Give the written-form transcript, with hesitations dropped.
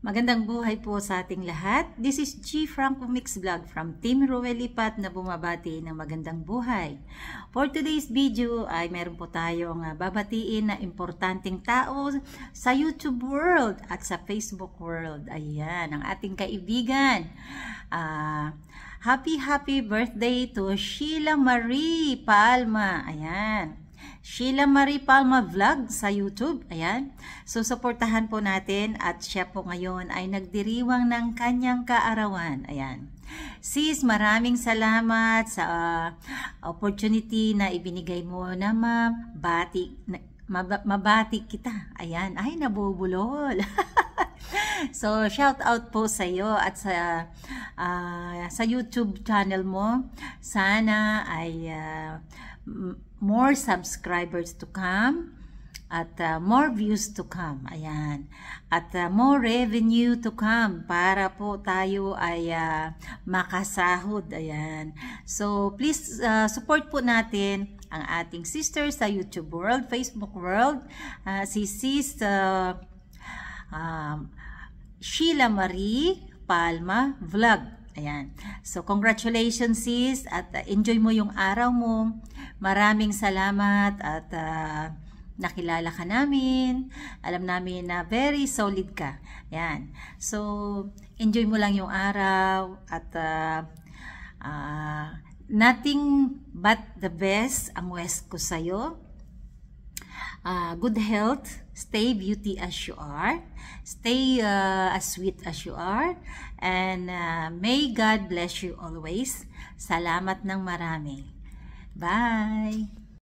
Magandang buhay po sa ating lahat. This is G. Franco Mix Vlog from Team Ruelipat na bumabati ng magandang buhay. For today's video ay meron po tayong babatiin na importanteng tao sa YouTube world at sa Facebook world. Ayan, ang ating kaibigan. Happy birthday to Sheila Marie Palma. Ayan. Sheila Marie Palma Vlog sa YouTube. Ayan. So, supportahan po natin at siya po ngayon ay nagdiriwang ng kanyang kaarawan. Ayan. Sis, maraming salamat sa opportunity na ibinigay mo na mabati kita. Ayan. Ay, nabubulol. So, shout out po sa iyo at sa YouTube channel mo. Sana ay more subscribers to come at more views to come. Ayan. At more revenue to come para po tayo ay makasahod. Ayan. So, please support po natin ang ating sisters sa YouTube world, Facebook world, si Sis Sheila Marie Palma Vlog. Ayan. So, congratulations sis at enjoy mo yung araw mo. Maraming salamat at nakilala ka namin. Alam namin na very solid ka. Ayan. So, enjoy mo lang yung araw at nothing but the best ang wish ko sa'yo. Good health, stay beauty as you are, stay as sweet as you are, and may God bless you always. Salamat ng marami. Bye!